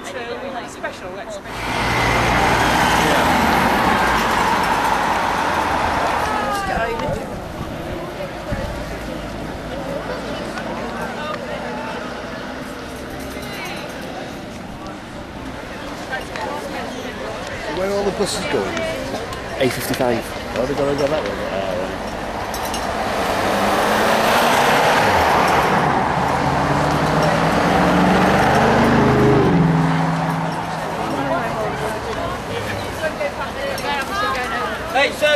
Special. Where are all the buses going? A55. Oh, they're going to go that way. Hey, so.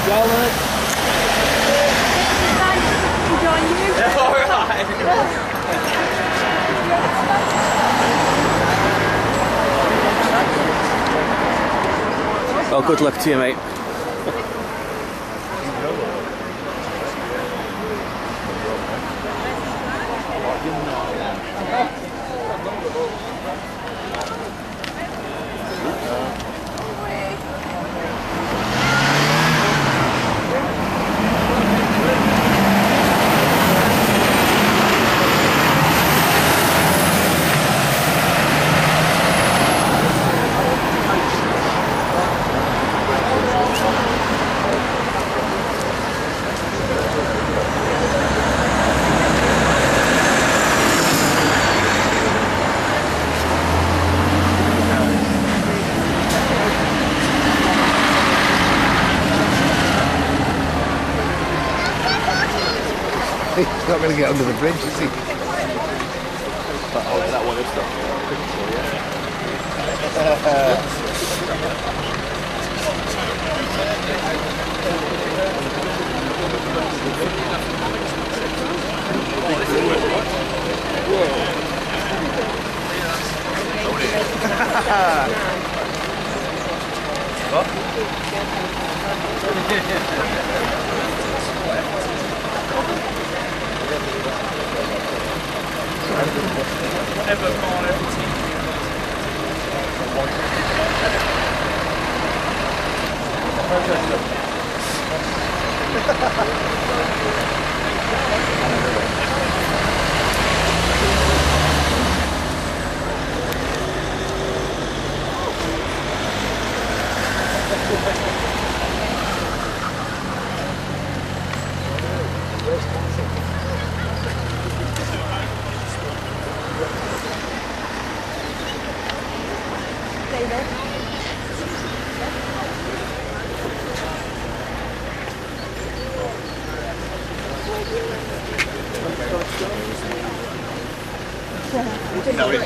Charlotte. Well, good luck to you, mate. He's not going to get under the bridge, is he? Oh, that one is stuff.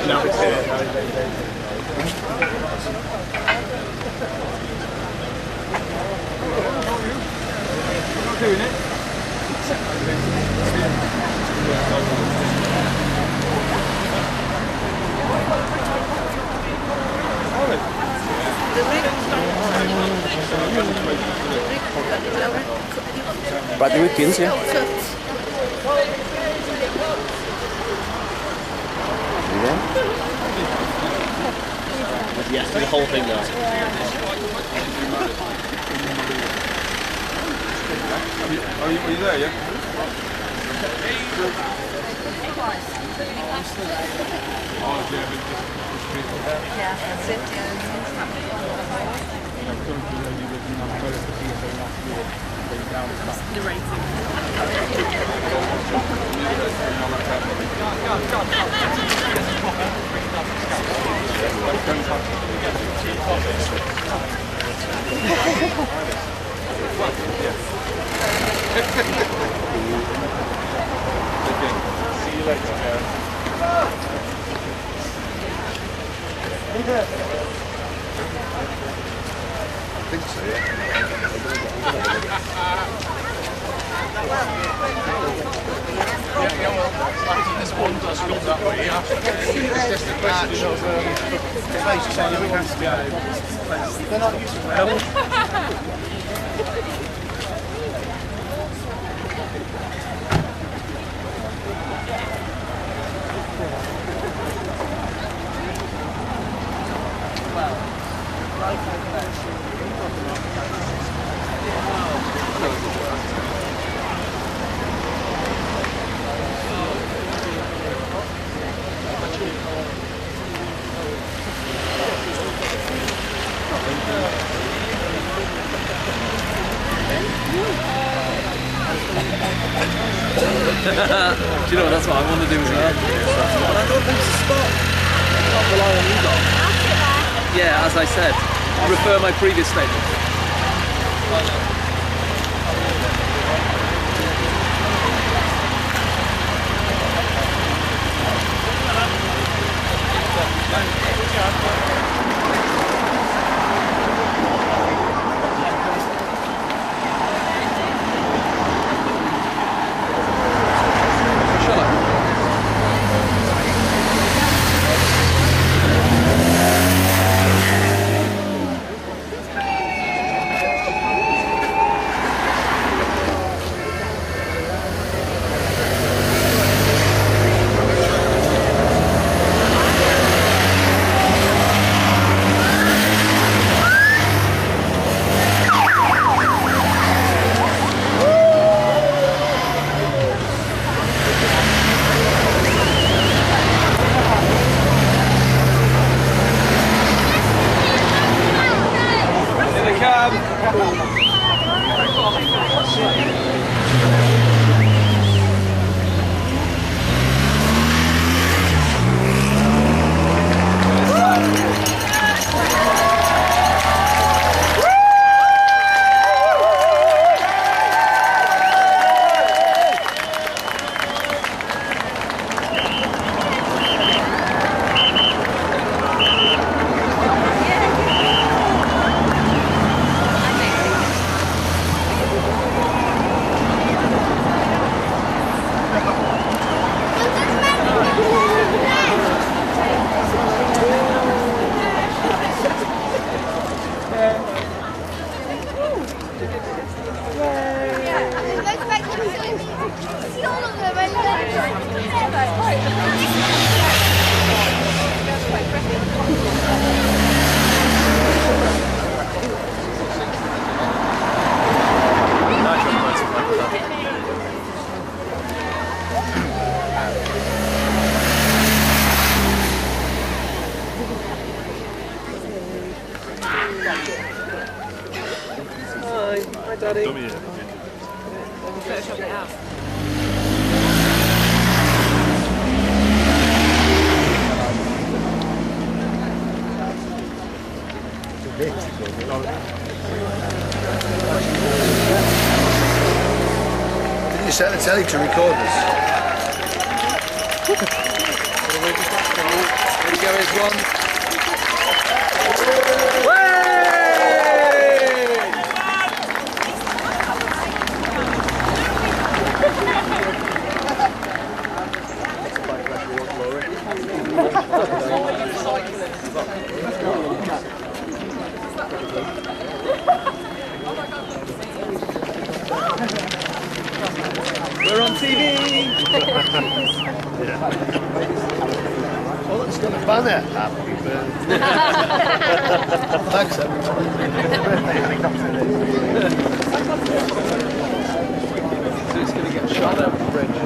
Now it's here. Doing it. Right, the weekends, yeah. Yes, the whole thing there. Are you there, yeah? Yeah, that's it. The rating. See you later, Karen. I think so, yeah. This one does go that way, yeah. It's just a question of they're not used to it. you know what? That's what I want to do as well. But I don't think it's a spot. I'll rely on you lot. Yeah, as I said, refer my previous statement. Hi, Daddy. Photoshop it out. Did you set the telly to record this? There you go, here's one. We're on TV! Oh, it's got a banner. Happy birthday. Thanks, So it's going to get shot over the bridge.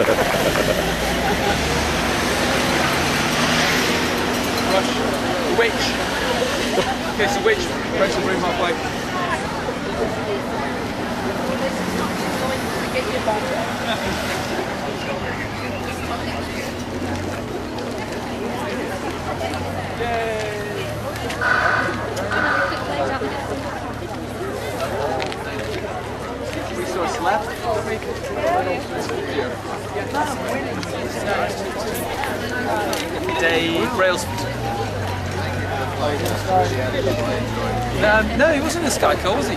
The witch. Okay, so witch. Breaks the room halfway. Resource left. Dave Brailsford. No, he wasn't a Sky Cole, was he?